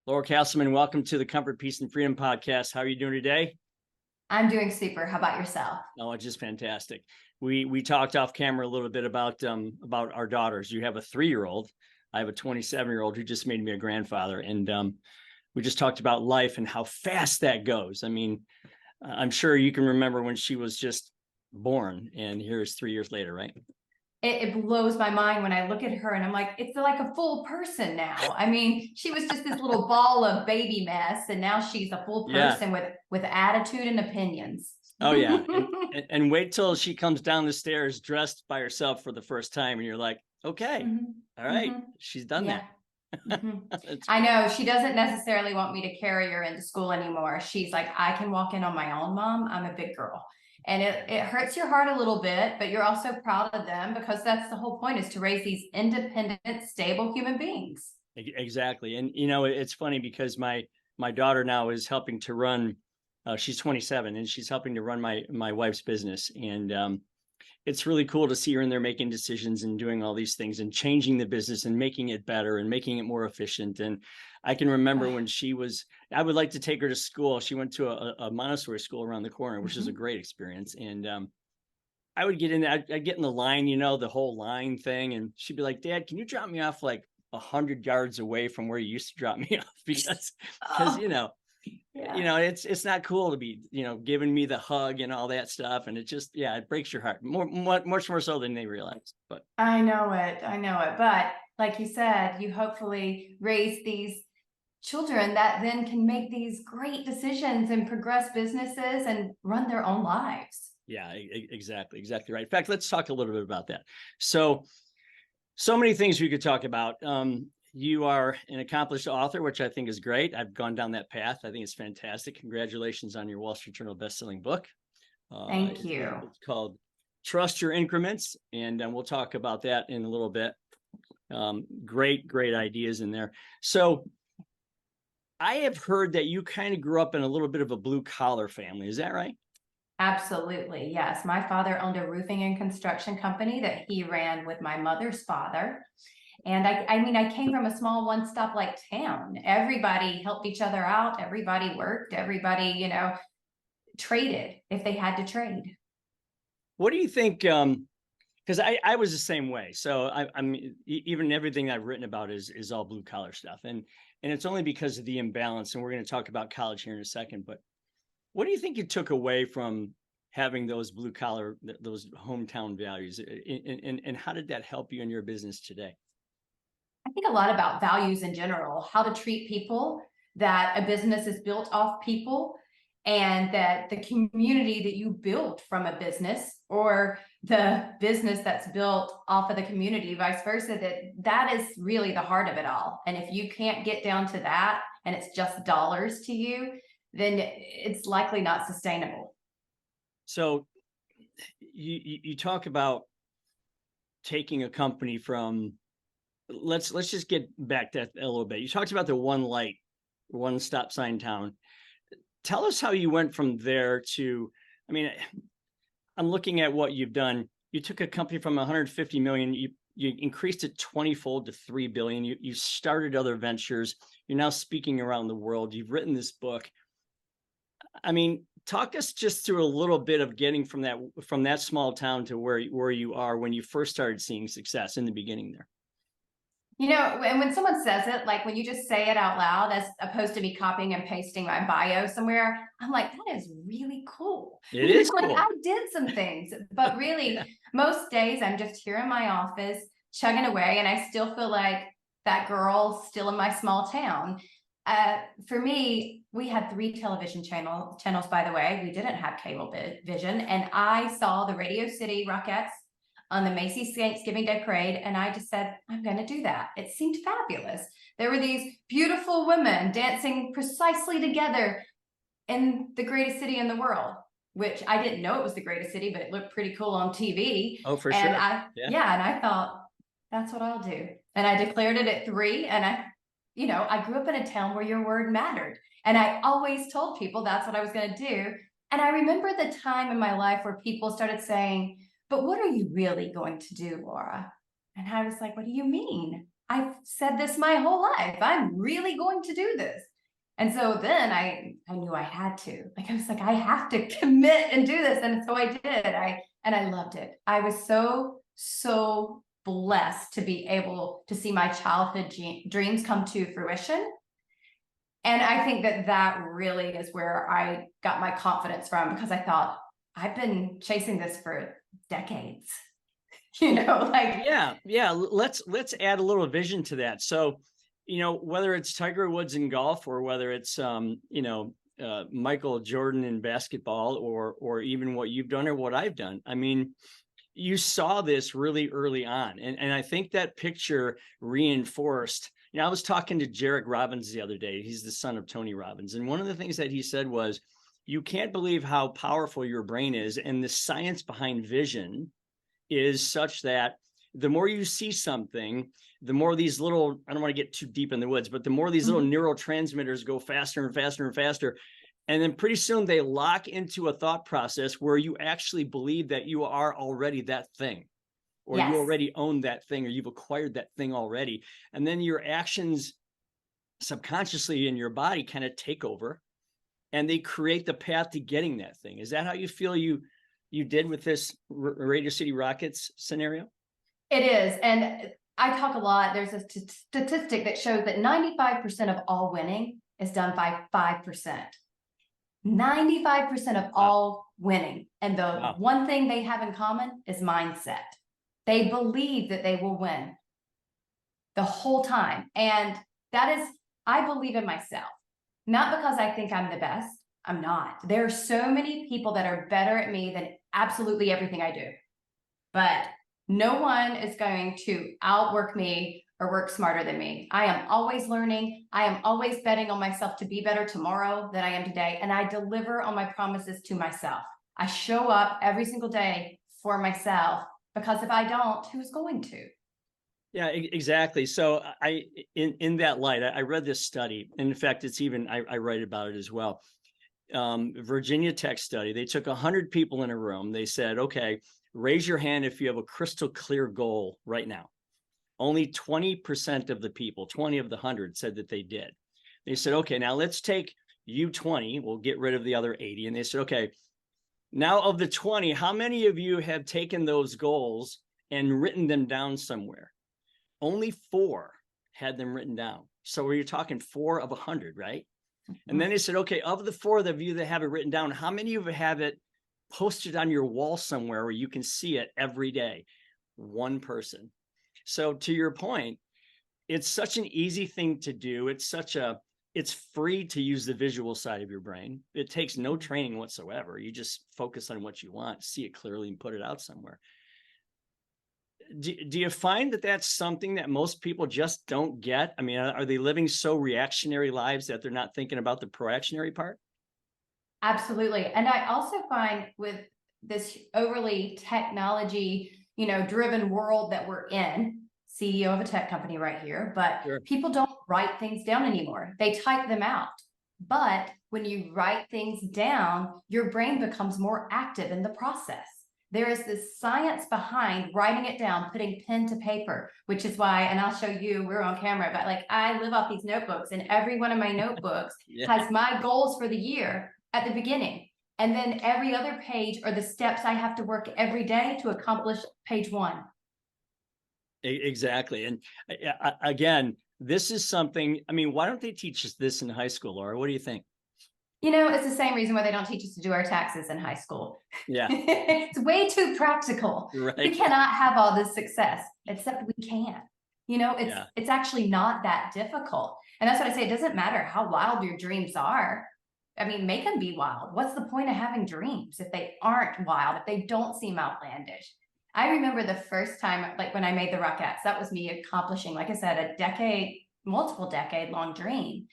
Laura Casselman, welcome to the Comfort, Peace, and Freedom podcast. How are you doing today? I'm doing super. How about yourself? Oh, it's just fantastic. We talked off camera a little bit about our daughters. You have a 3-year-old. I have a 27-year-old who just made me a grandfather, and we just talked about life and how fast that goes. I mean, I'm sure you can remember when she was just born, and here's 3 years later, right? It blows my mind when I look at her and I'm like, it's like a full person now. I mean, she was just this little ball of baby mess, and now she's a full Yeah. person with attitude and opinions. Oh yeah, and wait till she comes down the stairs dressed by herself for the first time, and you're like, okay, all right, she's done Yeah. that. That's I great. know she doesn't necessarily want me to carry her into school anymore. She's like, I can walk in on my own, Mom. I'm a big girl. And it hurts your heart a little bit, but you're also proud of them because that's the whole point, is to raise these independent, stable human beings. Exactly, and it's funny because my daughter now is helping to run. She's 27, and she's helping to run my wife's business, and it's really cool to see her in there making decisions and doing all these things and changing the business and making it better and making it more efficient. And I can remember when I would like to take her to school. She went to a Montessori school around the corner, which is a great experience. And I would get in there, I'd get in the line, the whole line thing. And she'd be like, Dad, can you drop me off like 100 yards away from where you used to drop me off? Because Yeah. it's not cool to be giving me the hug and all that stuff, and it just it breaks your heart much more so than they realize. But I know it. I know it. But like you said, you hopefully raise these children that then can make these great decisions and progress businesses and run their own lives. yeah, exactly right. In fact, let's talk a little bit about that. So many things we could talk about. You are an accomplished author, which I think is great. I've gone down that path. I think it's fantastic. Congratulations on your Wall Street Journal best-selling book. Thank you. It's called Trust Your Increments, and we'll talk about that in a little bit. Great ideas in there. So I have heard that you kind of grew up in a little bit of a blue-collar family. Is that right? Absolutely. Yes. My father owned a roofing and construction company that he ran with my mother's father. And I mean, I came from a small one-stop like town. Everybody helped each other out. Everybody worked. Everybody, traded if they had to trade. What do you think? Because I was the same way. So I'm even everything I've written about is all blue collar stuff, and it's only because of the imbalance. And we're going to talk about college here in a second. But what do you think you took away from having those blue collar, those hometown values, and how did that help you in your business today? I think a lot about values in general, how to treat people, that a business is built off people, and that the community that you build from a business, or the business that's built off of the community, vice versa, that is really the heart of it all. And if you can't get down to that and it's just dollars to you, then it's likely not sustainable. So you talk about taking a company from, let's just get back to that a little bit. You talked about the one light, one stop sign town. Tell us how you went from there to, I mean, I'm looking at what you've done. You took a company from 150 million, you increased it 20-fold to 3 billion. You started other ventures. You're now speaking around the world. You've written this book. I mean, talk us just through a little bit of getting from that small town to where you are when you first started seeing success in the beginning there. And when someone says it, like when you just say it out loud, as opposed to me copying and pasting my bio somewhere, I'm like, that is really cool. It is Like cool. I did some things, but really, Yeah. most days I'm just here in my office chugging away, and I still feel like that girl still in my small town. For me, we had 3 television channels, by the way. We didn't have cable vision, and I saw the Radio City Rockettes on the Macy's Thanksgiving Day Parade, and I just said, I'm going to do that. It seemed fabulous. There were these beautiful women dancing precisely together in the greatest city in the world, which I didn't know it was the greatest city, but it looked pretty cool on TV. Oh, for And sure. Yeah. and I thought, that's what I'll do. And I declared it at 3. And I grew up in a town where your word mattered. And I always told people that's what I was going to do. And I remember the time in my life where people started saying, but what are you really going to do, Laura? And I was like, what do you mean? I've said this my whole life. I'm really going to do this. And so then I knew I had to. Like, I was like, I have to commit and do this. And so I did. I loved it. I was so blessed to be able to see my childhood dreams come to fruition. And I think that really is where I got my confidence from, because I thought, I've been chasing this for decades. Like, Yeah. Let's add a little vision to that. So, whether it's Tiger Woods in golf, or whether it's Michael Jordan in basketball, or even what you've done or what I've done. I mean, you saw this really early on, and I think that picture reinforced. I was talking to Jared Robbins the other day. He's the son of Tony Robbins, and one of the things that he said was, you can't believe how powerful your brain is, and the science behind vision is such that the more you see something, the more these little, I don't want to get too deep in the woods, but the more these little neurotransmitters go faster and faster and faster. And then pretty soon they lock into a thought process where you actually believe that you are already that thing, or you already own that thing, or you've acquired that thing already. And then your actions subconsciously in your body kind of take over, and they create the path to getting that thing. Is that how you feel you did with this Radio City Rockets scenario? It is. And I talk a lot. There's a statistic that shows that 95% of all winning is done by 5%. 95% of all winning. And the one thing they have in common is mindset. They believe that they will win the whole time. And that is, I believe in myself, not because I think I'm the best. I'm not. There are so many people that are better at me than absolutely everything I do. But no one is going to outwork me or work smarter than me. I am always learning. I am always betting on myself to be better tomorrow than I am today. And I deliver on my promises to myself. I show up every single day for myself, because if I don't, who's going to? Yeah, exactly. So in that light, I read this study. And in fact, it's even, I write about it as well. Virginia Tech study. They took 100 people in a room. They said, okay, raise your hand if you have a crystal clear goal right now. Only 20% of the people, 20 of the 100, said that they did. They said, okay, now let's take you 20. We'll get rid of the other 80. And they said, okay, now of the 20, how many of you have taken those goals and written them down somewhere? Only 4 had them written down. So you're talking 4 of 100, right? And then they said, okay, of the 4 of you that have it written down, how many of you have it posted on your wall somewhere where you can see it every day? 1 person. So to your point, it's such an easy thing to do. It's free to use the visual side of your brain. It takes no training whatsoever. You just focus on what you want, see it clearly, and put it out somewhere. Do you find that that's something that most people just don't get? I mean, are they living so reactionary lives that they're not thinking about the proactionary part? Absolutely. And I also find with this overly technology, driven world that we're in, CEO of a tech company right here, but people don't write things down anymore. They type them out. But when you write things down, your brain becomes more active in the process. There is this science behind writing it down, putting pen to paper, which is why, and I'll show you, we're on camera, but like I live off these notebooks, and every one of my notebooks has my goals for the year at the beginning. And then every other page are the steps I have to work every day to accomplish page 1. Exactly. And again, this is something, I mean, why don't they teach us this in high school, Laura? What do you think? It's the same reason why they don't teach us to do our taxes in high school. Yeah. It's way too practical. Right. We cannot have all this success, except we can. It's actually not that difficult. And that's what I say. It doesn't matter how wild your dreams are. I mean, make them be wild. What's the point of having dreams if they aren't wild, if they don't seem outlandish? I remember the first time, like when I made the Rockettes, that was me accomplishing, like I said, multiple decade long dream.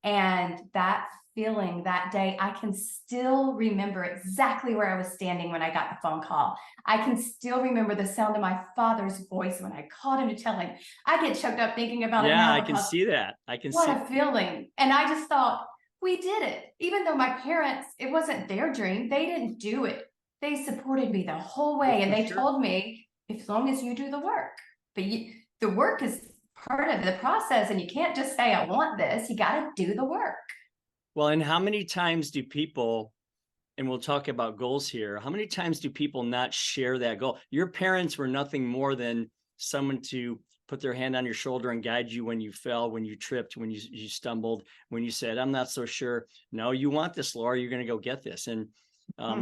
And that feeling that day, I can still remember exactly where I was standing when I got the phone call. I can still remember the sound of my father's voice when I called him to tell him. I get choked up thinking about it now. Yeah, I can see that. What a feeling. And I just thought, we did it. Even though my parents, it wasn't their dream, they didn't do it. They supported me the whole way. And they told me, as long as you do the work, but the work is part of the process. And you can't just say, I want this. You got to do the work. Well, and how many times do people, and we'll talk about goals here, how many times do people not share that goal? Your parents were nothing more than someone to put their hand on your shoulder and guide you when you fell, when you tripped, when you stumbled, when you said, I'm not so sure. No, you want this, Laura, you're going to go get this. And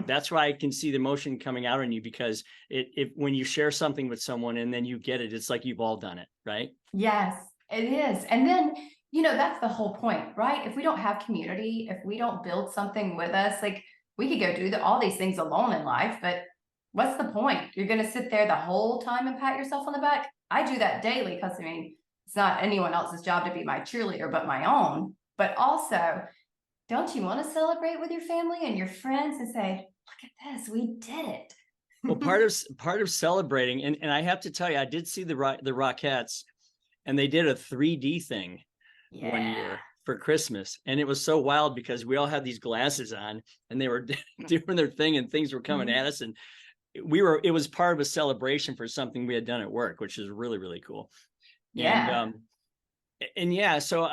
that's why I can see the emotion coming out on you, because when you share something with someone and then you get it, it's like you've all done it, right? Yes, it is. And then, that's the whole point, right? If we don't have community, if we don't build something with us, like we could go do all these things alone in life, but what's the point? You're going to sit there the whole time and pat yourself on the back. I do that daily because, it's not anyone else's job to be my cheerleader, but my own. But also, don't you want to celebrate with your family and your friends and say, look at this, we did it. Well, part of celebrating, and I have to tell you, I did see the Rockettes, and they did a 3D thing one year for Christmas, and it was so wild because we all had these glasses on, and they were doing their thing, and things were coming at us, and it was part of a celebration for something we had done at work, which is really, really cool. Yeah. And yeah, so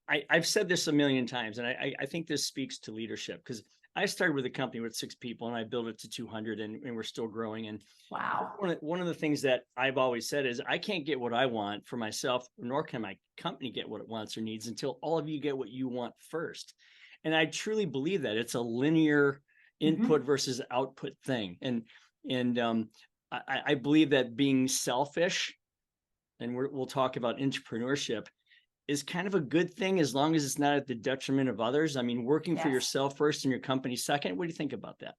I've said this a million times, and I think this speaks to leadership, because I started with a company with 6 people and I built it to 200, and we're still growing. And wow, one of the things that I've always said is I can't get what I want for myself, nor can my company get what it wants or needs, until all of you get what you want first. And I truly believe that it's a linear input versus output thing. And I believe that being selfish, and we'll talk about entrepreneurship, is kind of a good thing as long as it's not at the detriment of others. I mean, working for yourself first and your company second. What do you think about that?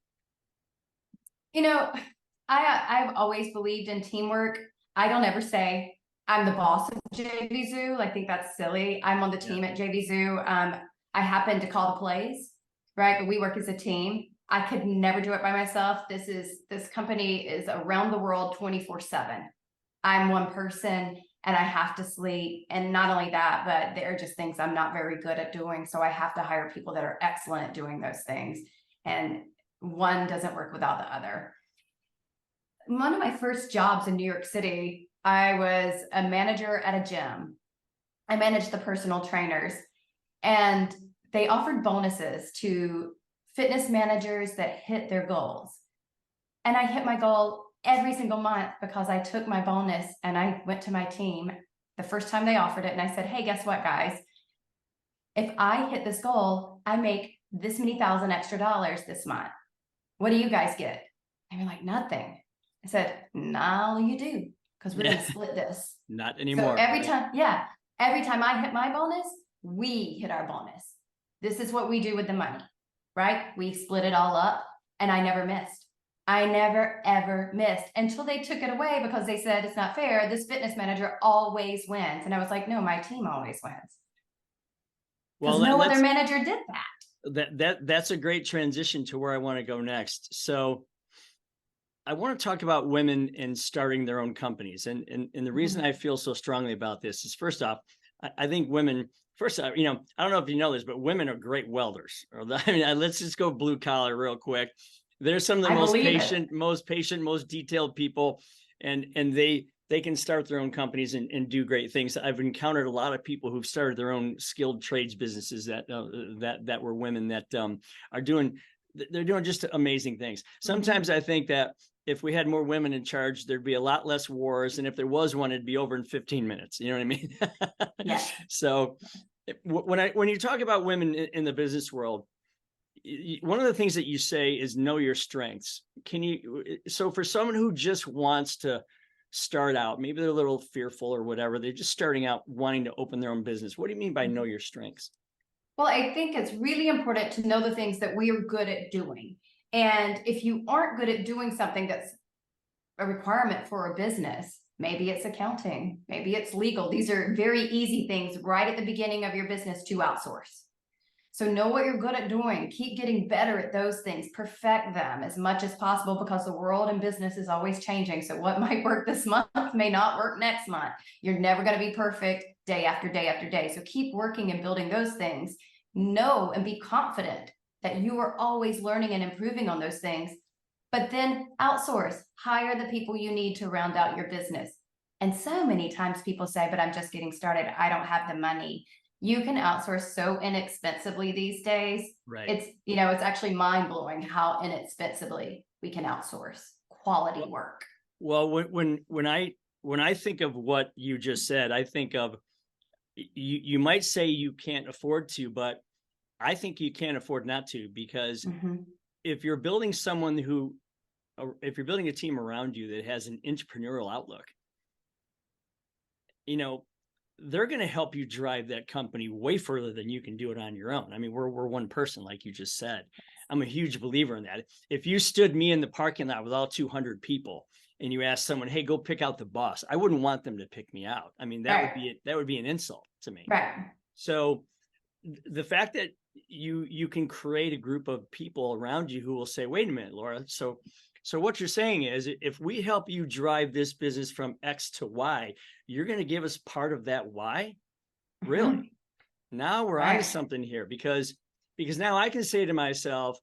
I've always believed in teamwork. I don't ever say I'm the boss of JV Zoo. I think that's silly. I'm on the team at JV Zoo. I happen to call the plays, right? But we work as a team. I could never do it by myself. This company is around the world 24/7. I'm one person and I have to sleep. And not only that, but there are just things I'm not very good at doing. So I have to hire people that are excellent at doing those things. And one doesn't work without the other. One of my first jobs in New York City, I was a manager at a gym. I managed the personal trainers, and they offered bonuses to fitness managers that hit their goals. And I hit my goal every single month because I took my bonus and I went to my team the first time they offered it. And I said, hey, guess what, guys? If I hit this goal, I make this many thousand extra dollars this month. What do you guys get? And you're like, nothing. I said, no, you do, because we're going to split this. Not anymore. So every time I hit my bonus, we hit our bonus. This is what we do with the money, right? We split it all up, and I never missed. I never, ever missed until they took it away because they said, it's not fair. This fitness manager always wins. And I was like, no, my team always wins. Because no other manager did that. That's a great transition to where I want to go next. So I want to talk about women and starting their own companies. And the reason I feel so strongly about this is, first off, I think women, first, I don't know if you know this, but women are great welders. Let's just go blue collar real quick. They're some of the most patient, most detailed people, and they can start their own companies and do great things. I've encountered a lot of people who've started their own skilled trades businesses that were women that they're doing just amazing things. Sometimes I think that if we had more women in charge, there'd be a lot less wars, and if there was one, it'd be over in 15 minutes. You know what I mean? Yes. So when you talk about women in the business world, one of the things that you say is know your strengths. So for someone who just wants to start out, maybe they're a little fearful or whatever, they're just starting out wanting to open their own business. What do you mean by know your strengths? Well, I think it's really important to know the things that we are good at doing. And if you aren't good at doing something that's a requirement for a business, maybe it's accounting, maybe it's legal. These are very easy things right at the beginning of your business to outsource. So know what you're good at doing. Keep getting better at those things. Perfect them as much as possible, because the world and business is always changing. So what might work this month may not work next month. You're never going to be perfect day after day after day. So keep working and building those things. Know and be confident that you are always learning and improving on those things. But then outsource. Hire the people you need to round out your business. And so many times people say, but I'm just getting started. I don't have the money. You can outsource so inexpensively these days. Right. It's actually mind blowing how inexpensively we can outsource quality work. Well, when I think of what you just said, I think of you might say you can't afford to, but I think you can't afford not to, because if you're building if you're building a team around you that has an entrepreneurial outlook, they're going to help you drive that company way further than you can do it on your own. I mean, we're one person, like you just said. I'm a huge believer in that. If you stood me in the parking lot with all 200 people and you asked someone, hey, go pick out the boss, I wouldn't want them to pick me out. I mean, that would be an insult to me. Right. So the fact that you can create a group of people around you who will say, wait a minute, Laura. So what you're saying is, if we help you drive this business from X to Y, you're going to give us part of that Y? Really? Now we're onto something here, because now I can say to myself,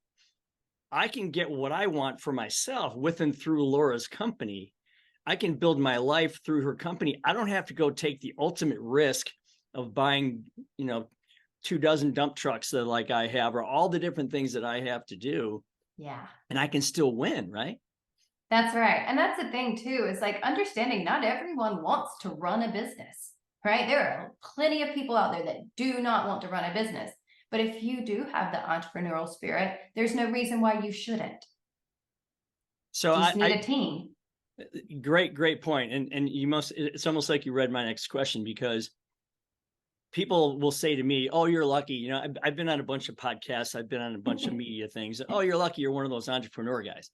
I can get what I want for myself with and through Laura's company. I can build my life through her company. I don't have to go take the ultimate risk of buying, 24 dump trucks that like I have, or all the different things that I have to do. Yeah. And I can still win, right? That's right. And that's the thing too, is like understanding not everyone wants to run a business, right? There are plenty of people out there that do not want to run a business. But if you do have the entrepreneurial spirit, there's no reason why you shouldn't. So you just need a team. Great point. And it's almost like you read my next question, because people will say to me, oh, you're lucky. I've been on a bunch of podcasts. I've been on a bunch of media things. Oh, you're lucky. You're one of those entrepreneur guys.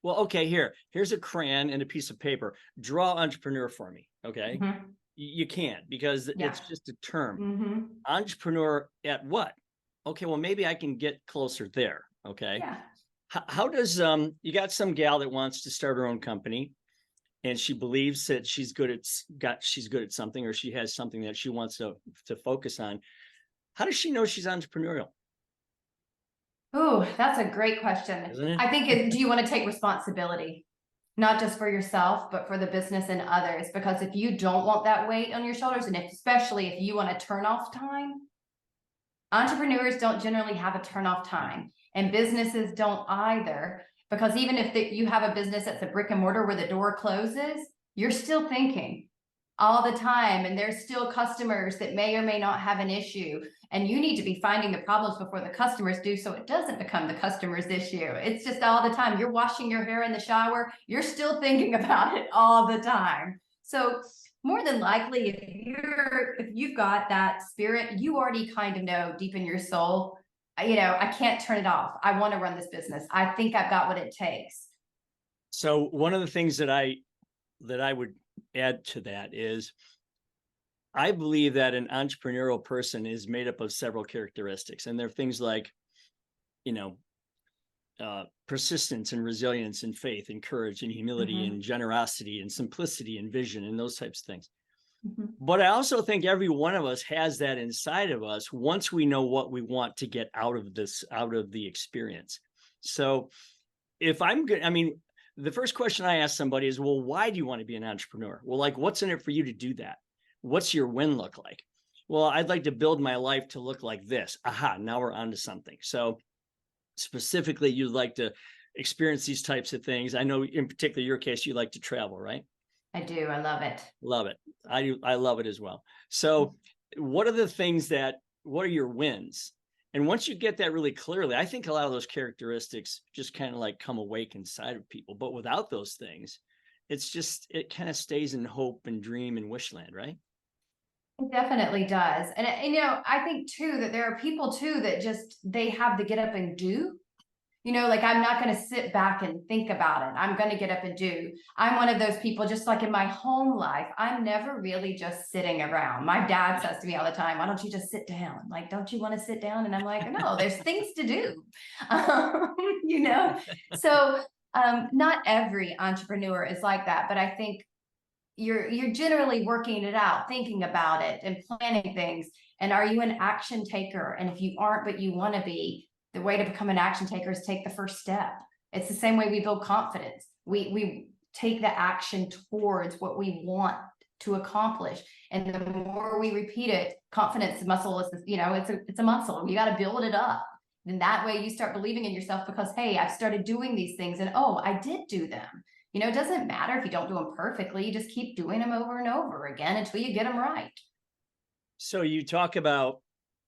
Well, okay, here's a crayon and a piece of paper. Draw entrepreneur for me. Okay. You can't, because it's just a term. Entrepreneur at what? Okay, well, maybe I can get closer there. Okay. Yeah. How does you got some gal that wants to start her own company, and she believes that she's good at something, or she has something that she wants to focus on. How does she know she's entrepreneurial? Oh, that's a great question. Isn't it? I think do you want to take responsibility, not just for yourself, but for the business and others? Because if you don't want that weight on your shoulders, and especially if you want a turn off time, entrepreneurs don't generally have a turn off time, and businesses don't either. Because even if you have a business that's a brick and mortar where the door closes, you're still thinking all the time, and there's still customers that may or may not have an issue, and you need to be finding the problems before the customers do, so it doesn't become the customer's issue. It's just all the time. You're washing your hair in the shower, you're still thinking about it all the time. So more than likely, if you've got that spirit, you already kind of know deep in your soul, I can't turn it off. I want to run this business. I think I've got what it takes. So one of the things that I would add to that is, I believe that an entrepreneurial person is made up of several characteristics, and they're things like, persistence and resilience and faith and courage and humility and generosity and simplicity and vision and those types of things. But I also think every one of us has that inside of us once we know what we want to get out of the experience. So if I'm good, the first question I ask somebody is, well, why do you want to be an entrepreneur? Well, like, what's in it for you to do that? What's your win look like? Well, I'd like to build my life to look like this. Aha, now we're on to something. So specifically, you'd like to experience these types of things. I know in particular, your case, you like to travel, right? I do. I love it. Love it. I love it as well. So what are your wins? And once you get that really clearly, I think a lot of those characteristics just kind of like come awake inside of people. But without those things, it kind of stays in hope and dream and wishland, right? It definitely does. And I think too, that there are people too, that they have the get up and do. Like, I'm not going to sit back and think about it. I'm going to get up and do. I'm one of those people, just like in my home life, I'm never really just sitting around. My dad says to me all the time, why don't you just sit down? Like, don't you want to sit down? And I'm like, no, there's things to do. So not every entrepreneur is like that, but I think you're generally working it out, thinking about it and planning things. And are you an action taker? And if you aren't, but you want to be, the way to become an action taker is take the first step. It's the same way we build confidence. We take the action towards what we want to accomplish. And the more we repeat it, confidence muscle is, it's a muscle. You got to build it up. And that way you start believing in yourself because, hey, I've started doing these things and, oh, I did do them. It doesn't matter if you don't do them perfectly. You just keep doing them over and over again until you get them right. So you talk about,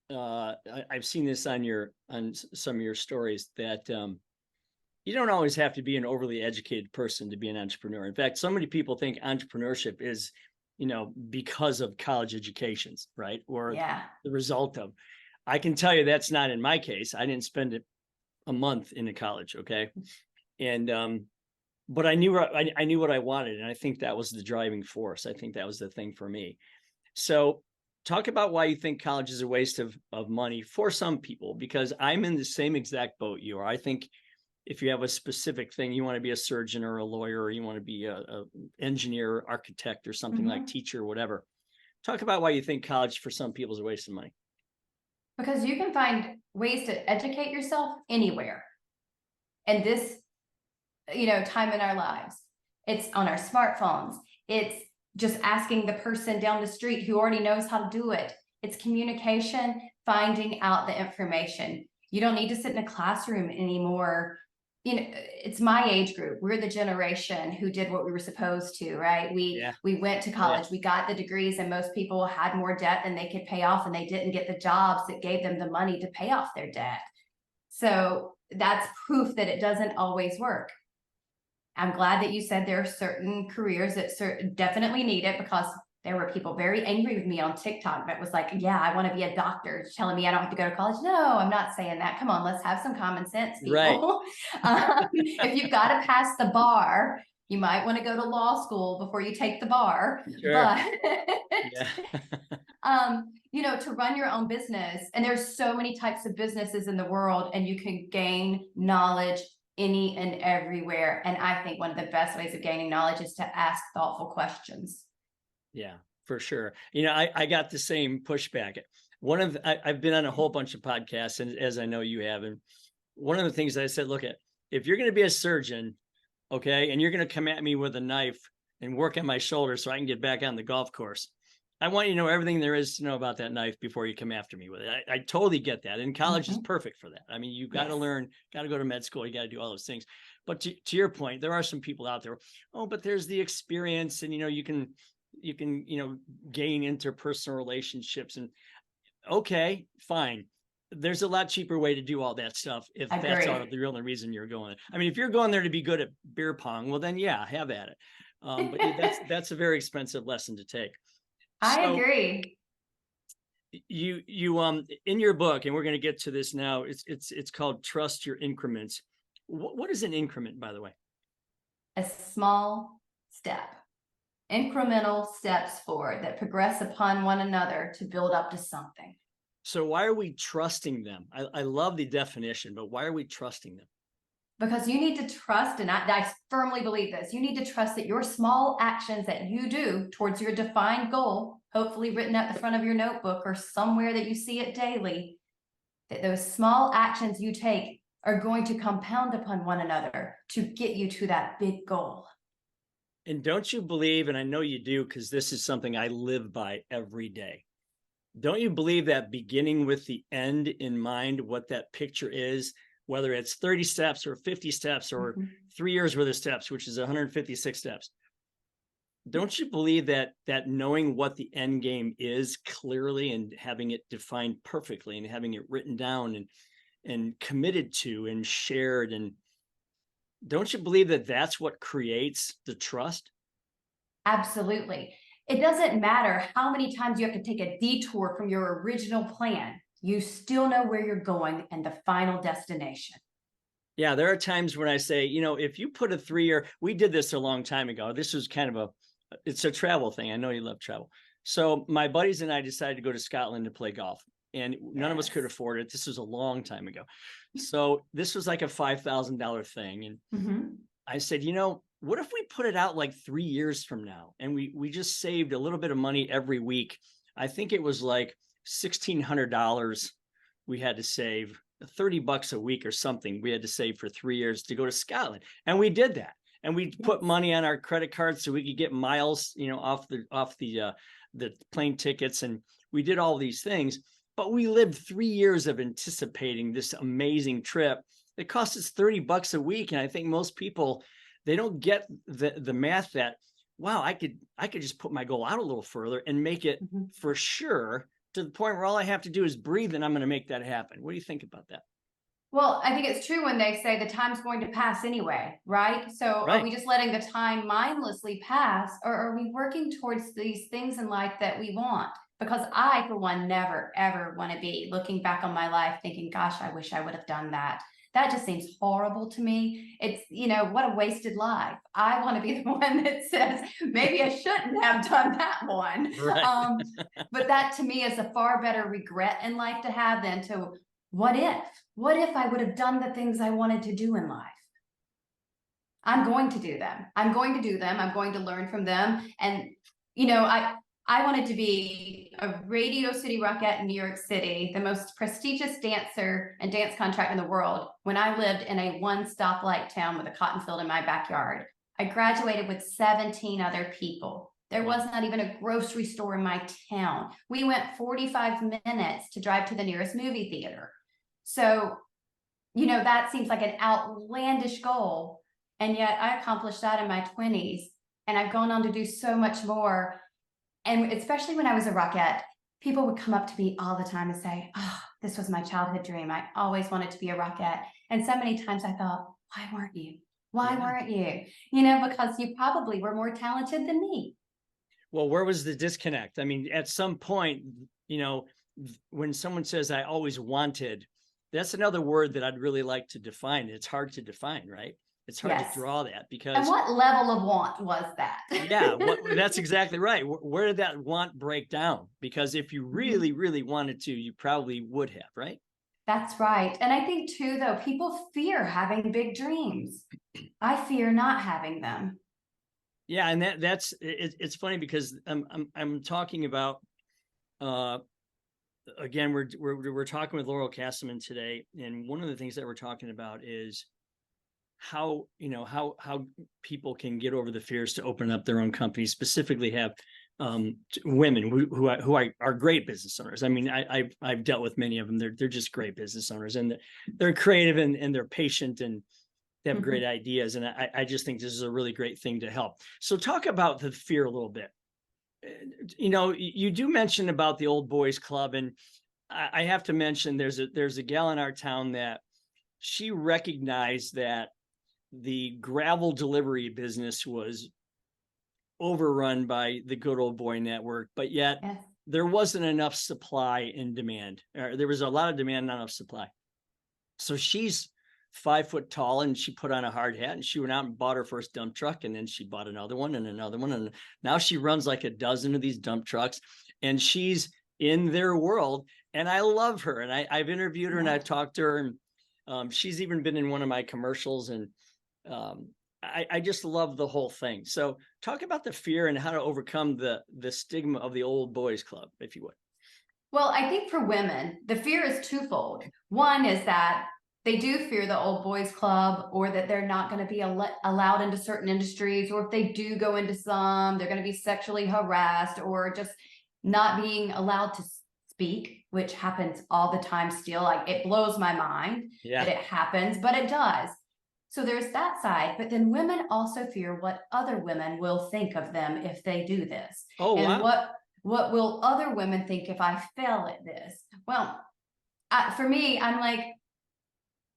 I've seen this on some of your stories that you don't always have to be an overly educated person to be an entrepreneur. In fact, so many people think entrepreneurship is, because of college educations, right? Or the result of. I can tell you that's not in my case. I didn't spend a month in college, okay? And but I knew what I wanted, and I think that was the driving force. I think that was the thing for me. So talk about why you think college is a waste of money for some people, because I'm in the same exact boat you are. I think if you have a specific thing, you want to be a surgeon or a lawyer, or you want to be a engineer, architect, or something like teacher, whatever. Talk about why you think college for some people is a waste of money. Because you can find ways to educate yourself anywhere. And this, time in our lives, it's on our smartphones. It's just asking the person down the street who already knows how to do it. It's communication, finding out the information. You don't need to sit in a classroom anymore. It's my age group. We're the generation who did what we were supposed to, right? We went to college, we got the degrees, and most people had more debt than they could pay off, and they didn't get the jobs that gave them the money to pay off their debt. So that's proof that it doesn't always work. I'm glad that you said there are certain careers that definitely need it, because there were people very angry with me on TikTok that was like, yeah, I want to be a doctor, telling me I don't have to go to college. No, I'm not saying that. Come on, let's have some common sense, people. Right. If you've got to pass the bar, you might want to go to law school before you take the bar. Sure. But to run your own business, and there's so many types of businesses in the world, and you can gain knowledge any and everywhere. And I think one of the best ways of gaining knowledge is to ask thoughtful questions. Yeah, for sure. I got the same pushback. I've been on a whole bunch of podcasts, and as I know you have, and one of the things that I said, look at, if you're going to be a surgeon, okay, and you're going to come at me with a knife and work on my shoulder so I can get back on the golf course, I want you to know everything there is to know about that knife before you come after me with it. I totally get that. And college is perfect for that. I mean, you got to learn, got to go to med school, you got to do all those things. But to your point, there are some people out there, but there's the experience, and you can gain interpersonal relationships, and okay, fine. There's a lot cheaper way to do all that stuff if that's all the real reason you're going. I mean, if you're going there to be good at beer pong, well then have at it. But that's a very expensive lesson to take. I agree. You in your book, and we're going to get to this now, it's called Trust Your Increments. What is an increment, by the way? A small step. Incremental steps forward that progress upon one another to build up to something. So why are we trusting them? I love the definition, but why are we trusting them? Because you need to trust, and I firmly believe this, you need to trust that your small actions that you do towards your defined goal, hopefully written at the front of your notebook or somewhere that you see it daily, that those small actions you take are going to compound upon one another to get you to that big goal. And don't you believe, and I know you do, because this is something I live by every day. Don't you believe that beginning with the end in mind, what that picture is, whether it's 30 steps or 50 steps or 3 years worth of steps, which is 156 steps. Don't you believe that knowing what the end game is clearly and having it defined perfectly and having it written down and committed to and shared, and don't you believe that that's what creates the trust? Absolutely. It doesn't matter how many times you have to take a detour from your original plan. You still know where you're going and the final destination. Yeah, there are times when I say, if you put a 3-year, we did this a long time ago. This was kind of it's a travel thing. I know you love travel. So my buddies and I decided to go to Scotland to play golf, and none of us could afford it. This was a long time ago. So this was like a $5,000 thing. And I said, what if we put it out like 3 years from now? And we just saved a little bit of money every week. I think it was like $1,600 we had to save, $30 a week or something we had to save for 3 years to go to Scotland. And we did that. and we put money on our credit cards so we could get miles, off the plane tickets. And we did all these things, but we lived 3 years of anticipating this amazing trip. It cost us $30 a week. And I think most people, they don't get the math that, wow, I could just put my goal out a little further and make it for sure, to the point where all I have to do is breathe and I'm going to make that happen. What do you think about that? Well, I think it's true when they say the time's going to pass anyway, right? So are we just letting the time mindlessly pass, or are we working towards these things in life that we want? Because I, for one, never, ever want to be looking back on my life thinking, gosh, I wish I would have done that. That just seems horrible to me. It's, what a wasted life. I want to be the one that says, maybe I shouldn't have done that one. Right. But that to me is a far better regret in life to have than to, what if I would have done the things I wanted to do in life? I'm going to do them. I'm going to do them. I'm going to learn from them. And, I wanted to be a Radio City Rockette in New York City, the most prestigious dancer and dance contract in the world, when I lived in a one stoplight town with a cotton field in my backyard. I graduated with 17 other people. There was not even a grocery store in my town. We went 45 minutes to drive to the nearest movie theater. So, that seems like an outlandish goal. And yet I accomplished that in my 20s. And I've gone on to do so much more. And especially when I was a Rockette, people would come up to me all the time and say, oh, this was my childhood dream. I always wanted to be a Rockette. And so many times I thought, why weren't you? Why weren't you? Because you probably were more talented than me. Well, where was the disconnect? I mean, at some point, when someone says I always wanted, that's another word that I'd really like to define. It's hard to define, right? It's hard to draw that, because. And what level of want was that? Yeah, that's exactly right. Where did that want break down? Because if you really, really wanted to, you probably would have, right? That's right. And I think too, though, people fear having big dreams. I fear not having them. Yeah, and it's funny because I'm talking about again, we're talking with Laura Casselman today, and one of the things that we're talking about is how people can get over the fears to open up their own companies, specifically have women who are great business owners. I mean, I've dealt with many of them. They're just great business owners, and they're creative and they're patient and they have great ideas. And I just think this is a really great thing to help. So talk about the fear a little bit. You do mention about the Old Boys Club, and I have to mention there's a gal in our town that she recognized that the gravel delivery business was overrun by the good old boy network, but yet there wasn't enough supply and demand. There was a lot of demand, not enough supply. So she's 5 foot tall, and she put on a hard hat and she went out and bought her first dump truck, and then she bought another one and another one, and now she runs like a dozen of these dump trucks, and she's in their world. And I love her, and I've interviewed her and I've talked to her, and she's even been in one of my commercials, and I just love the whole thing. So talk about the fear and how to overcome the stigma of the Old Boys Club, if you would. Well, I think for women, the fear is twofold. One is that they do fear the Old Boys Club, or that they're not going to be allowed into certain industries, or if they do go into some, they're going to be sexually harassed, or just not being allowed to speak, which happens all the time still. Like, it blows my mind that it happens, but it does. So there's that side, but then women also fear what other women will think of them if they do this. Oh, and wow. What will other women think if I fail at this? Well, for me, I'm like,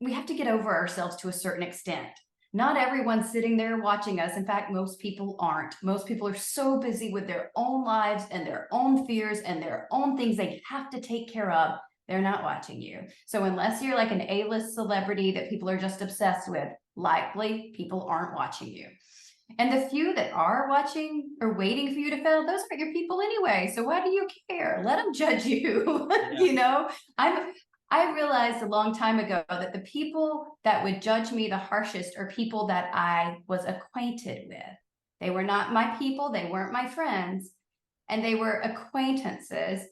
we have to get over ourselves to a certain extent. Not everyone's sitting there watching us. In fact, most people aren't. Most people are so busy with their own lives and their own fears and their own things they have to take care of. They're not watching you. So unless you're like an A-list celebrity that people are just obsessed with, likely people aren't watching you. And the few that are watching or waiting for you to fail, those aren't your people anyway. So why do you care? Let them judge you. I realized a long time ago that the people that would judge me the harshest are people that I was acquainted with. They were not my people. They weren't my friends. And they were acquaintances.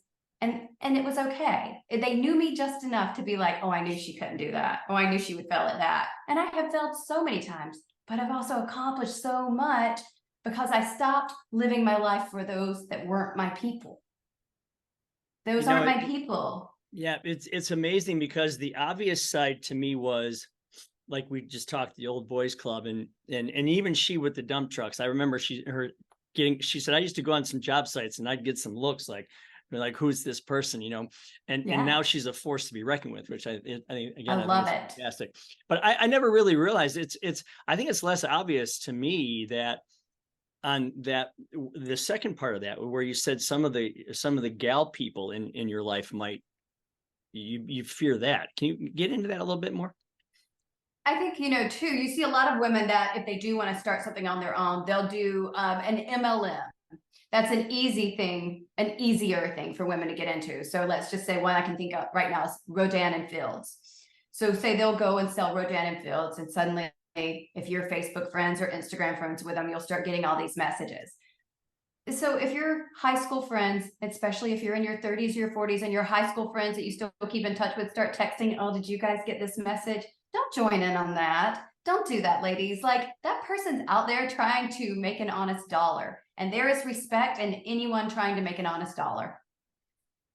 And it was okay. They knew me just enough to be like, oh, I knew she couldn't do that. Oh, I knew she would fail at that. And I have failed so many times. but I've also accomplished so much because I stopped living my life for those that weren't my people. Those aren't my people. Yeah, it's amazing because the obvious side to me was, like we just talked, the old boys club, and even she with the dump trucks. I remember she said, I used to go on some job sites and I'd get some looks like, who's this person, and Yeah. now she's a force to be reckoned with, which I think, again, I love think it. it's fantastic. But I never really realized I think it's less obvious to me that on that, the second part of that, where you said some of the gal people in your life might, you fear that. Can you get into that a little bit more? I think, too, you see a lot of women that if they do want to start something on their own, they'll do an MLM. That's an easy thing, an easier thing for women to get into. So let's just say one I can think of right now is Rodan and Fields. So say they'll go and sell Rodan and Fields, and suddenly if you're Facebook friends or Instagram friends with them, you'll start getting all these messages. So if you're high school friends, especially if you're in your 30s or your 40s, and your high school friends that you still keep in touch with start texting, oh, did you guys get this message? Don't join in on that. Don't do that, ladies. Like, that person's out there trying to make an honest dollar, and there is respect in anyone trying to make an honest dollar.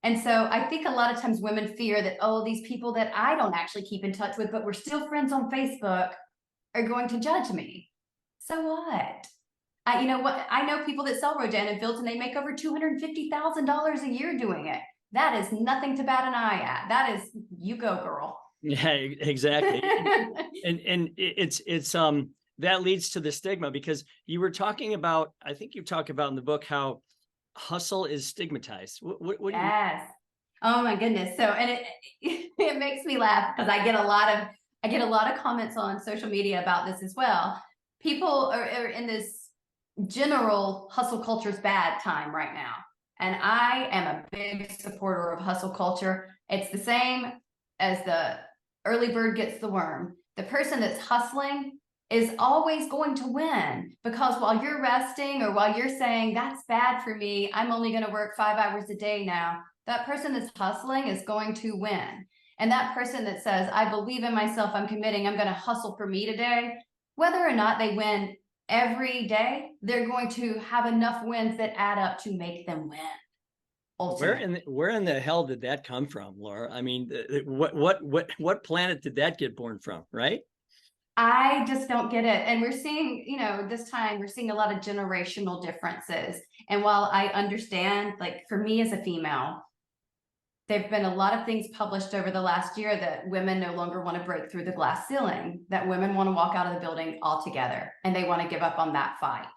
And so I think a lot of times women fear that, oh, these people that I don't actually keep in touch with, but we're still friends on Facebook, are going to judge me. So what? You know what? I know people that sell Rodan and Fields and they make over $250,000 a year doing it. That is nothing to bat an eye at. That is, you go, girl. Yeah, exactly. and it's that leads to the stigma, because you were talking about, I think you talk about in the book, how hustle is stigmatized. What do you? Yes. Oh my goodness. So, and it makes me laugh because I get a lot of comments on social media about this as well. People are in this general hustle culture's bad time right now. And I am a big supporter of hustle culture. It's the same as the early bird gets the worm. The person that's hustling is always going to win, because while you're resting, or while you're saying that's bad for me, I'm only going to work 5 hours a day now, that person that's hustling is going to win. And that person that says, I believe in myself, I'm committing, I'm going to hustle for me today, whether or not they win every day, they're going to have enough wins that add up to make them win. Where in the hell did that come from, Laura? I mean, what planet did that get born from, right? I just don't get it. And we're seeing, this time we're seeing a lot of generational differences. And while I understand, like, for me as a female, there've been a lot of things published over the last year that women no longer want to break through the glass ceiling, that women want to walk out of the building altogether, and they want to give up on that fight.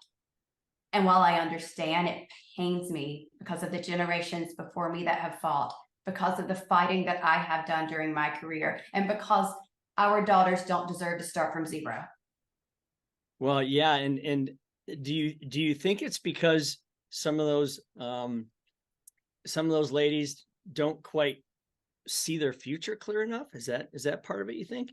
And while I understand, it pains me because of the generations before me that have fought, because of the fighting that I have done during my career, and because our daughters don't deserve to start from zero. Well, yeah, and do you think it's because some of those ladies don't quite see their future clear enough? Is that part of it, you think?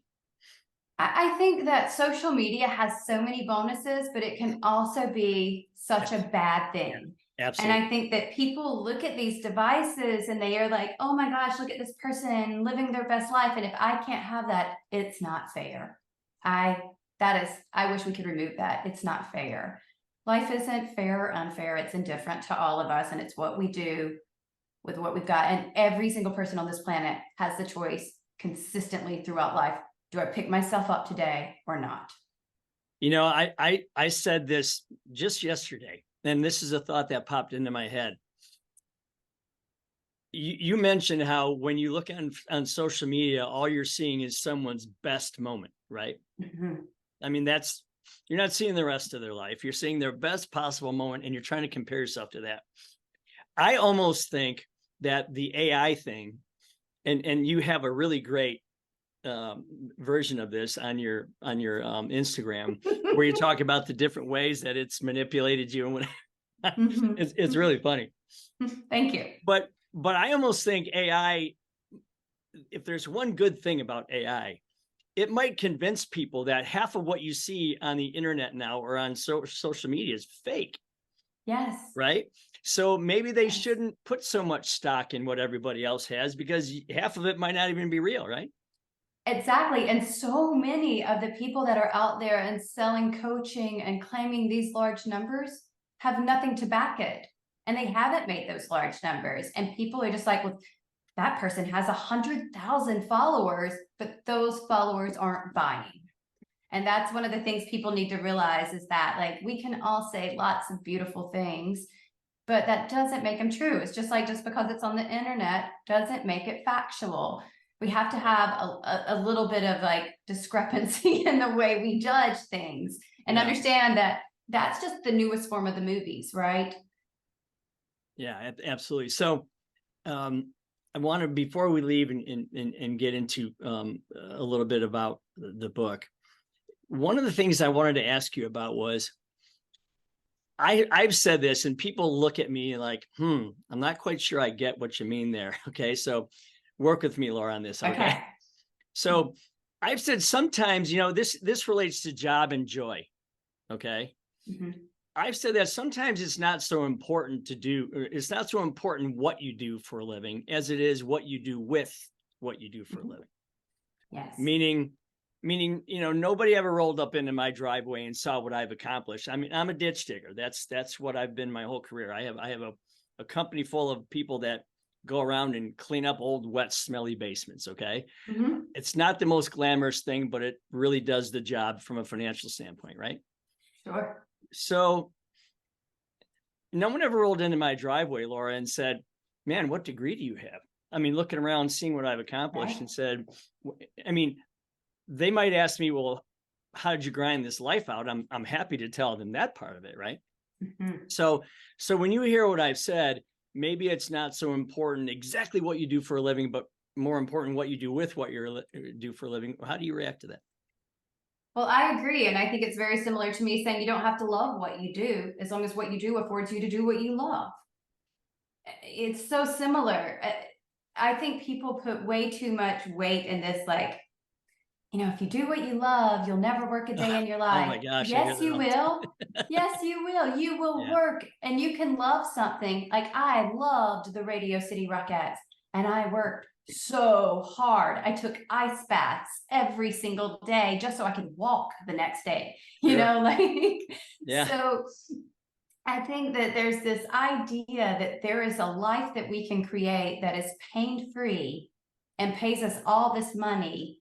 I think that social media has so many bonuses, but it can also be such a bad thing. Yeah, absolutely. And I think that people look at these devices and they are like, oh my gosh, look at this person living their best life. And if I can't have that, it's not fair. I wish we could remove that. It's not fair. Life isn't fair or unfair. It's indifferent to all of us. And it's what we do with what we've got. And every single person on this planet has the choice consistently throughout life. Do I pick myself up today or not? I said this just yesterday, and this is a thought that popped into my head. You mentioned how when you look on social media, all you're seeing is someone's best moment, right? Mm-hmm. I mean, you're not seeing the rest of their life. You're seeing their best possible moment, and you're trying to compare yourself to that. I almost think that the AI thing, and you have a really great version of this on your Instagram, where you talk about the different ways that it's manipulated you, and Mm-hmm. it's really funny. Thank you. But I almost think AI, if there's one good thing about AI, it might convince people that half of what you see on the internet now or on social media is fake. Yes. Right. So maybe they shouldn't put so much stock in what everybody else has, because half of it might not even be real, right? Exactly. And so many of the people that are out there and selling coaching and claiming these large numbers have nothing to back it. And they haven't made those large numbers. And people are just like, well, that person has 100,000 followers, but those followers aren't buying. And that's one of the things people need to realize is that, like, we can all say lots of beautiful things, but that doesn't make them true. It's just like, just because it's on the internet doesn't make it factual. We have to have a little bit of like discrepancy in the way we judge things and understand that that's just the newest form of the movies, right? Yeah, absolutely. So I want to, before we leave and get into a little bit about the book, one of the things I wanted to ask you about was, I've said this and people look at me like, I'm not quite sure I get what you mean there. Okay. So work with me, Laura, on this. Okay. So I've said sometimes, this relates to job and joy. Okay. Mm-hmm. I've said that sometimes it's not so important to do, or it's not so important what you do for a living as it is what you do with what you do for a living. Yes. Meaning, nobody ever rolled up into my driveway and saw what I've accomplished. I mean, I'm a ditch digger. That's what I've been my whole career. I have a company full of people that go around and clean up old, wet, smelly basements. Okay. Mm-hmm. It's not the most glamorous thing, but it really does the job from a financial standpoint, right? Sure. So no one ever rolled into my driveway, Laura, and said, man, what degree do you have? I mean, looking around, seeing what I've accomplished, and said, I mean, they might ask me, well, how did you grind this life out? I'm happy to tell them that part of it, right? Mm-hmm. So when you hear what I've said, maybe it's not so important exactly what you do for a living, but more important what you do with what you do for a living. How do you react to that? Well, I agree. And I think it's very similar to me saying you don't have to love what you do as long as what you do affords you to do what you love. It's so similar. I think people put way too much weight in this, like, if you do what you love, you'll never work a day in your life. Oh my gosh. Yes, you will. Yes, you will. You will work, and you can love something. Like, I loved the Radio City Rockettes, and I worked so hard. I took ice baths every single day just so I could walk the next day. So I think that there's this idea that there is a life that we can create that is pain-free and pays us all this money.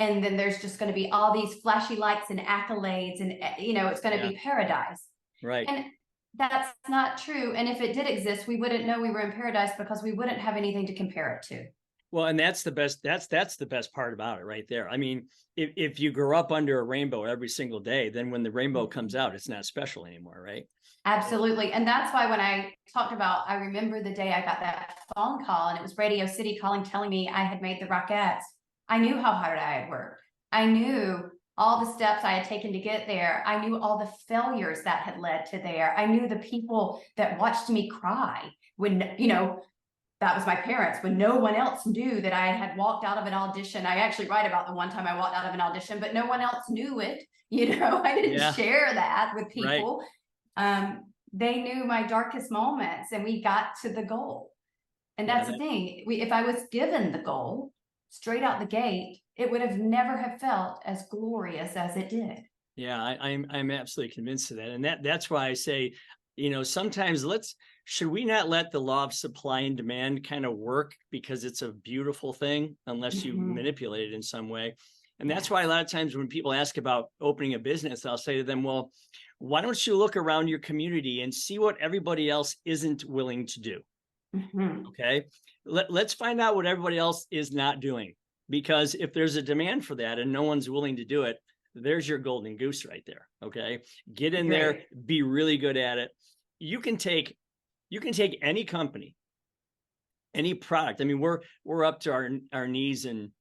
And then there's just going to be all these flashy lights and accolades, and it's going to be paradise. Right. And that's not true. And if it did exist, we wouldn't know we were in paradise because we wouldn't have anything to compare it to. Well, and that's the best, that's the best part about it right there. I mean, if you grow up under a rainbow every single day, then when the rainbow comes out, it's not special anymore, right? Absolutely. And that's why when I talked about, I remember the day I got that phone call, and it was Radio City calling, telling me I had made the Rockettes. I knew how hard I had worked. I knew all the steps I had taken to get there. I knew all the failures that had led to there. I knew the people that watched me cry when, that was my parents, when no one else knew that I had walked out of an audition. I actually write about the one time I walked out of an audition, but no one else knew it. I didn't share that with people. Right. They knew my darkest moments, and we got to the goal. And that's the thing. If I was given the goal straight out the gate, it would have never have felt as glorious as it did. Yeah, I'm absolutely convinced of that. And that's why I say, sometimes should we not let the law of supply and demand kind of work, because it's a beautiful thing unless you manipulate it in some way. And that's why a lot of times when people ask about opening a business, I'll say to them, well, why don't you look around your community and see what everybody else isn't willing to do? Okay. Let's find out what everybody else is not doing, because if there's a demand for that and no one's willing to do it, there's your golden goose right there. Okay. Get in there, be really good at it. You can take any company, any product. I mean, we're up to our knees in,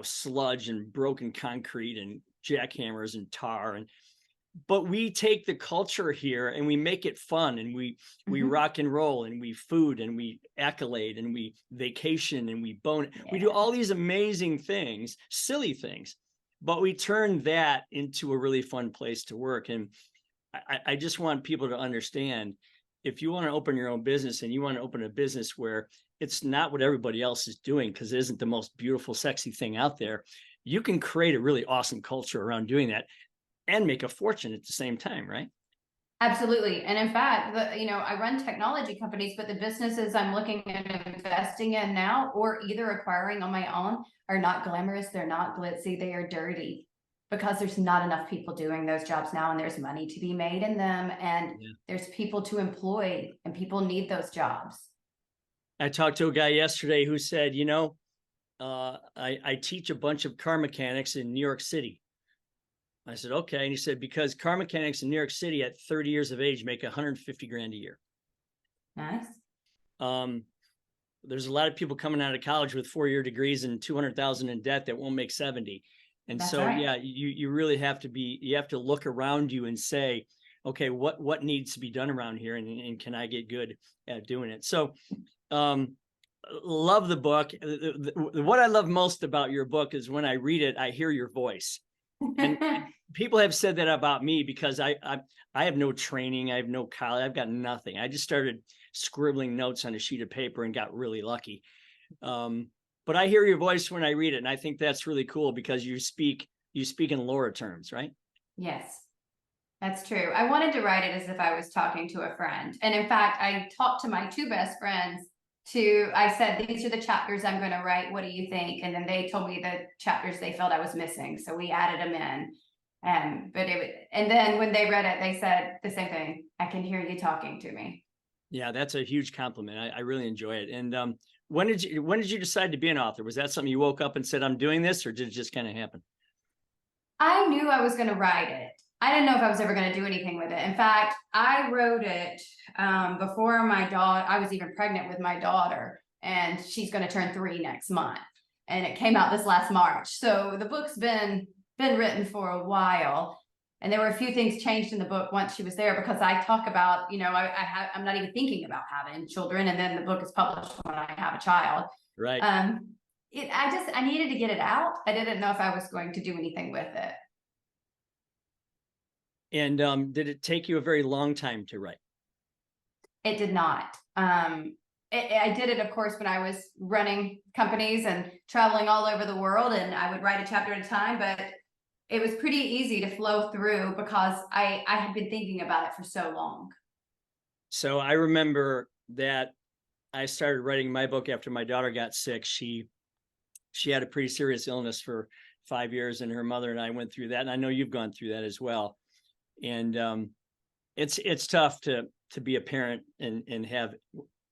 sludge and broken concrete and jackhammers and tar, but we take the culture here and we make it fun, and we rock and roll, and we food, and we accolade, and we vacation, and we we do all these amazing things, silly things, but we turn that into a really fun place to work. And I just want people to understand, if you want to open your own business and you want to open a business where it's not what everybody else is doing because it isn't the most beautiful, sexy thing out there. You can create a really awesome culture around doing that and make a fortune at the same time, right? Absolutely. And in fact, I run technology companies, but the businesses I'm looking at investing in now or either acquiring on my own are not glamorous. They're not glitzy. They are dirty because there's not enough people doing those jobs now, and there's money to be made in them, and there's people to employ, and people need those jobs. I talked to a guy yesterday who said, I teach a bunch of car mechanics in New York City. I said, okay. And he said, because car mechanics in New York City at 30 years of age make 150 grand a year. Nice. There's a lot of people coming out of college with 4-year degrees and 200,000 in debt that won't make 70. And That's so, right. yeah, you really have to look around you and say, okay, what needs to be done around here? And can I get good at doing it? So, love the book. What I love most about your book is when I read it, I hear your voice. And people have said that about me because I have no training. I have no college. I've got nothing. I just started scribbling notes on a sheet of paper and got really lucky. But I hear your voice when I read it. And I think that's really cool because you speak in Laura terms, right? Yes, that's true. I wanted to write it as if I was talking to a friend. And in fact, I talked to my 2 best friends I said, these are the chapters I'm going to write. What do you think? And then they told me the chapters they felt I was missing. So we added them in. And then when they read it, they said the same thing. I can hear you talking to me. Yeah, that's a huge compliment. I really enjoy it. And when did you decide to be an author? Was that something you woke up and said, I'm doing this, or did it just kind of happen? I knew I was going to write it. I didn't know if I was ever going to do anything with it. In fact, I wrote it before I was even pregnant with my daughter, and she's going to turn 3 next month. And it came out this last March. So the book's been written for a while. And there were a few things changed in the book once she was there, because I talk about, I'm not even thinking about having children. And then the book is published when I have a child. Right. I needed to get it out. I didn't know if I was going to do anything with it. And did it take you a very long time to write? It did not. I did it, of course, when I was running companies and traveling all over the world, and I would write a chapter at a time, but it was pretty easy to flow through because I had been thinking about it for so long. So I remember that I started writing my book after my daughter got sick. She had a pretty serious illness for 5 years, and her mother and I went through that. And I know you've gone through that as well. And it's tough to be a parent and have,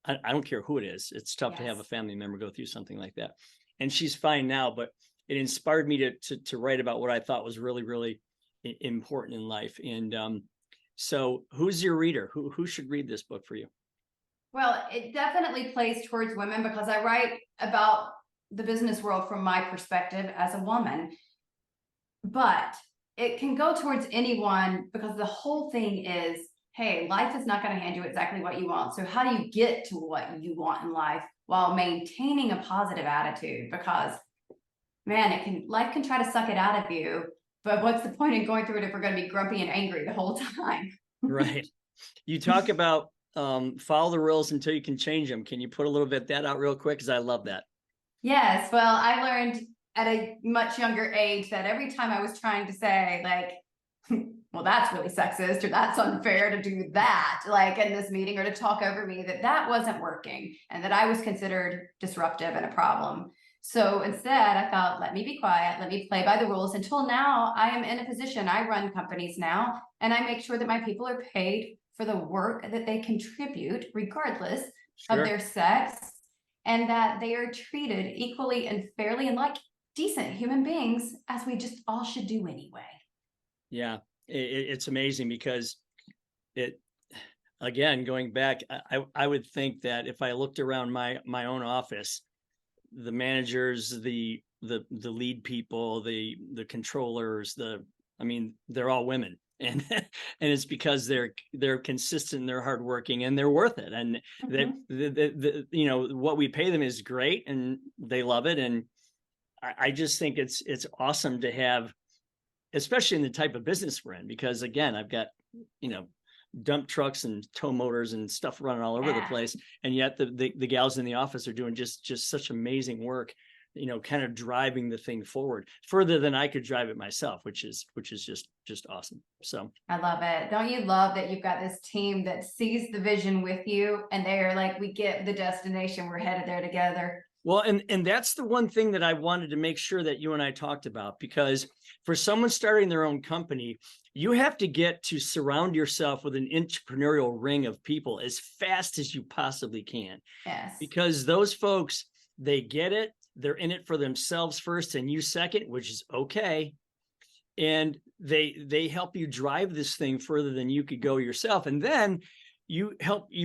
I don't care who it is. It's tough to have a family member go through something like that. And she's fine now, but it inspired me to write about what I thought was really, really important in life. And so who's your reader? Who should read this book for you? Well, it definitely plays towards women because I write about the business world from my perspective as a woman. But it can go towards anyone because the whole thing is, hey, life is not going to hand you exactly what you want. So how do you get to what you want in life while maintaining a positive attitude? Because, man, life can try to suck it out of you. But what's the point in going through it if we're going to be grumpy and angry the whole time? Right. You talk about follow the rules until you can change them. Can you put a little bit of that out real quick? Because I love that. Yes. Well, I learned at a much younger age that every time I was trying to say, like, well, that's really sexist, or that's unfair to do that, like in this meeting, or to talk over me, that wasn't working, and that I was considered disruptive and a problem. So instead, I thought, let me be quiet, let me play by the rules. Until now, I am in a position, I run companies now, and I make sure that my people are paid for the work that they contribute, regardless of their sex, and that they are treated equally and fairly and like decent human beings, as we just all should do anyway. Yeah, it's amazing because again, going back, I would think that if I looked around my own office, the managers, the lead people, the controllers, they're all women. And it's because they're consistent, they're hardworking, and they're worth it. And what we pay them is great, and they love it. And I just think it's awesome to have, especially in the type of business we're in, because again, I've got, dump trucks and tow motors and stuff running all over the place. And yet the gals in the office are doing just such amazing work, kind of driving the thing forward further than I could drive it myself, which is just awesome. So I love it. Don't you love that you've got this team that sees the vision with you and they're like, we get the destination, we're headed there together. Well, and that's the one thing that I wanted to make sure that you and I talked about, because for someone starting their own company, you have to get to surround yourself with an entrepreneurial ring of people as fast as you possibly can. Yes. Because those folks, they get it. They're in it for themselves first and you second, which is okay. And they help you drive this thing further than you could go yourself. And then you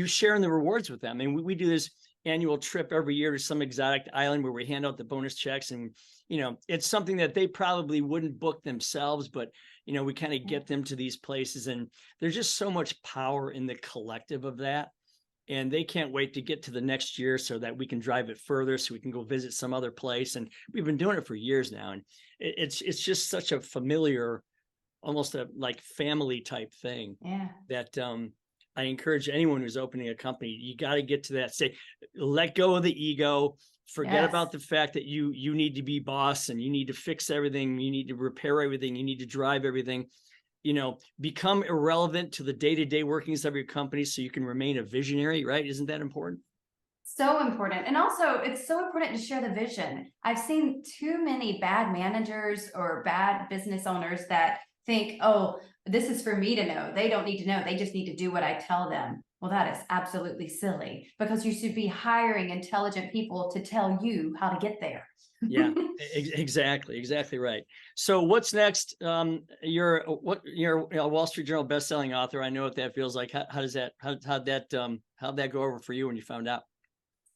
share in the rewards with them. And we do this annual trip every year to some exotic island where we hand out the bonus checks, and it's something that they probably wouldn't book themselves, but we kind of get them to these places, and there's just so much power in the collective of that, and they can't wait to get to the next year so that we can drive it further, so we can go visit some other place. And we've been doing it for years now, and it's just such a familiar, almost a like family type thing. Yeah. That I encourage anyone who's opening a company, you got to get to that stage. Let go of the ego. Forget about the fact that you need to be boss and you need to fix everything. You need to repair everything. You need to drive everything. Become irrelevant to the day-to-day workings of your company so you can remain a visionary, right? Isn't that important? So important. And also, it's so important to share the vision. I've seen too many bad managers or bad business owners that think, oh, this is for me to know. They don't need to know. They just need to do what I tell them. Well, that is absolutely silly, because you should be hiring intelligent people to tell you how to get there. Yeah, exactly right. So what's next? You're a Wall Street Journal best-selling author. I know what that feels like. How'd that go over for you when you found out?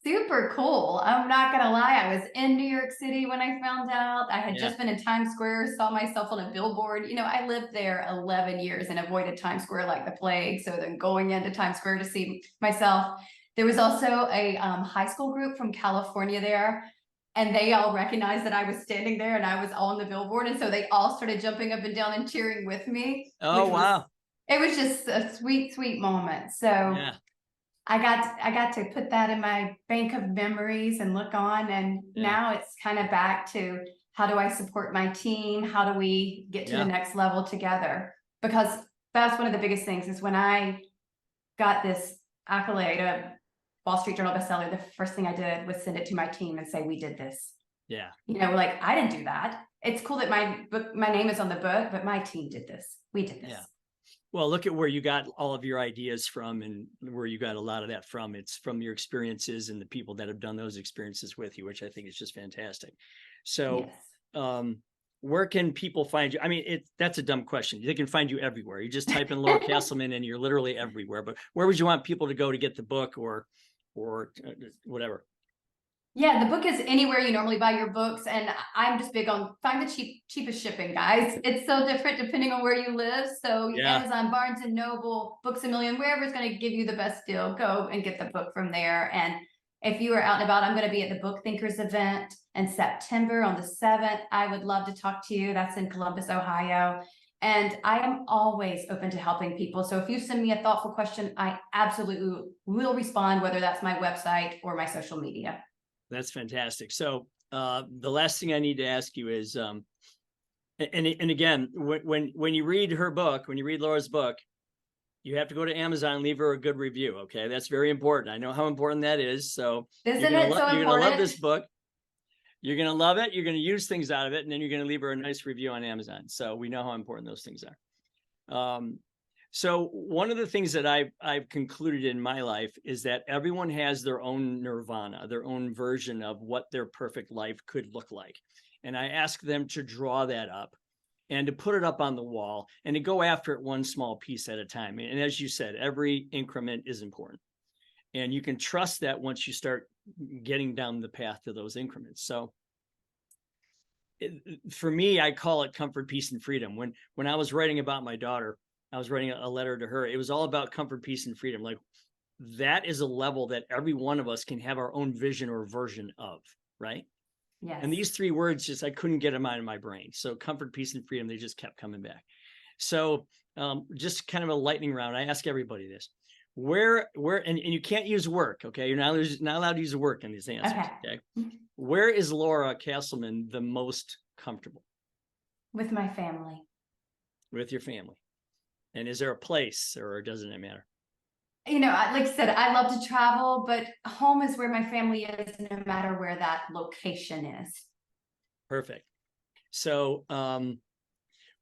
Super cool. I'm not gonna lie, I was in New York City when I found out. I had just been in Times Square, saw myself on a billboard. I lived there 11 years and avoided Times Square like the plague. So then going into Times Square to see myself. There was also a high school group from California there, and they all recognized that I was standing there and I was on the billboard. And so they all started jumping up and down and cheering with me. Oh, wow. It was just a sweet, sweet moment. So yeah. I got to put that in my bank of memories and look on, and now it's kind of back to, how do I support my team? How do we get to the next level together? Because that's one of the biggest things, is when I got this accolade, a Wall Street Journal bestseller, the first thing I did was send it to my team and say, we did this. Yeah. Like, I didn't do that. It's cool that my name is on the book, but my team did this. We did this. Yeah. Well, look at where you got all of your ideas from, and where you got a lot of that from. It's from your experiences and the people that have done those experiences with you, which I think is just fantastic. So, where can people find you? I mean, that's a dumb question. They can find you everywhere. You just type in Laura Casselman and you're literally everywhere. But where would you want people to go to get the book or whatever? Yeah, the book is anywhere you normally buy your books, and I'm just big on find the cheapest shipping, guys. It's so different depending on where you live. So Amazon, Barnes and Noble, Books a Million, wherever's going to give you the best deal, go and get the book from there. And if you are out and about, I'm going to be at the Book Thinkers event in September on the 7th. I would love to talk to you. That's in Columbus, Ohio. And I am always open to helping people. So if you send me a thoughtful question, I absolutely will respond, whether that's my website or my social media. That's fantastic. So the last thing I need to ask you is, and again, when you read her book, when you read Laura's book, you have to go to Amazon and leave her a good review. Okay, that's very important. I know how important that is. So you're gonna love this book. You're gonna love it. You're gonna use things out of it, and then you're gonna leave her a nice review on Amazon. So we know how important those things are. So one of the things that I've concluded in my life is that everyone has their own nirvana, their own version of what their perfect life could look like. And I ask them to draw that up and to put it up on the wall and to go after it one small piece at a time. And as you said, every increment is important. And you can trust that once you start getting down the path to those increments. So for me, I call it comfort, peace, and freedom. When I was writing about my daughter, I was writing a letter to her. It was all about comfort, peace, and freedom. Like, that is a level that every one of us can have our own vision or version of, right? Yes. And these three words, I couldn't get them out of my brain. So comfort, peace, and freedom, they just kept coming back. So just kind of a lightning round. I ask everybody this. And you can't use work, okay? You're not allowed to use work in these answers, okay? Where is Laura Casselman the most comfortable? With my family. With your family. And is there a place, or doesn't it matter? You know, like I said, I love to travel, but home is where my family is, no matter where that location is. Perfect. So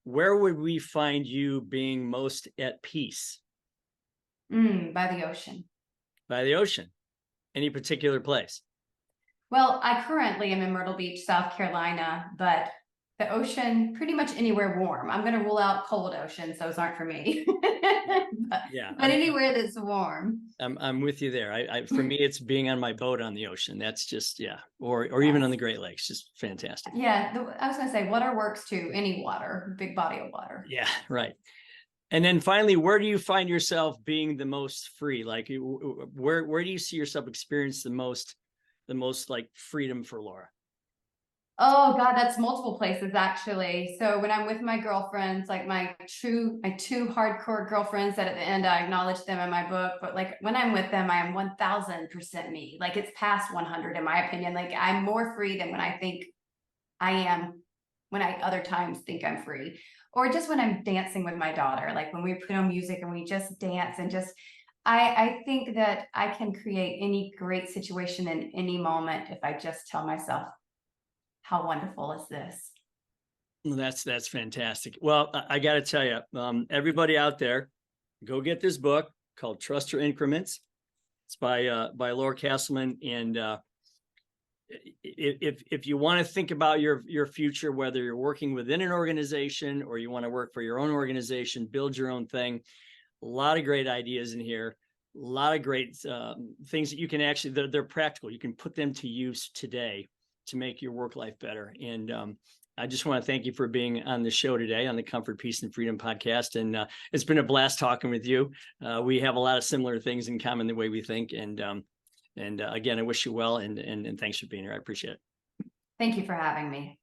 where would we find you being most at peace? By the ocean. By the ocean. Any particular place? Well, I currently am in Myrtle Beach, South Carolina, but the ocean, pretty much anywhere warm. I'm going to rule out cold oceans; those aren't for me. but anywhere that's warm. I'm with you there. For me, it's being on my boat on the ocean. That's just, yeah, or even on the Great Lakes, just fantastic. Yeah, I was going to say water works too. Any water, big body of water. Yeah, right. And then finally, where do you find yourself being the most free? Like, where do you see yourself experience the most like freedom for Laura? Oh God, that's multiple places actually. So when I'm with my girlfriends, like my two hardcore girlfriends that at the end I acknowledge them in my book, but like when I'm with them, I am 1000% me. Like it's past 100 in my opinion. Like I'm more free than when I think I am, when I other times think I'm free. Or just when I'm dancing with my daughter, like when we put on music and we just dance and just, I think that I can create any great situation in any moment if I just tell myself, how wonderful is this? That's fantastic. Well, I got to tell you, everybody out there, go get this book called Trust Your Increments. It's by Laura Casselman. And if you want to think about your future, whether you're working within an organization or you want to work for your own organization, build your own thing, a lot of great ideas in here. A lot of great things that you can actually, they're practical. You can put them to use today to make your work life better. And I just want to thank you for being on the show today on the Comfort, Peace, and Freedom podcast. And it's been a blast talking with you. We have a lot of similar things in common, the way we think. And again, I wish you well, and thanks for being here. I appreciate it. Thank you for having me.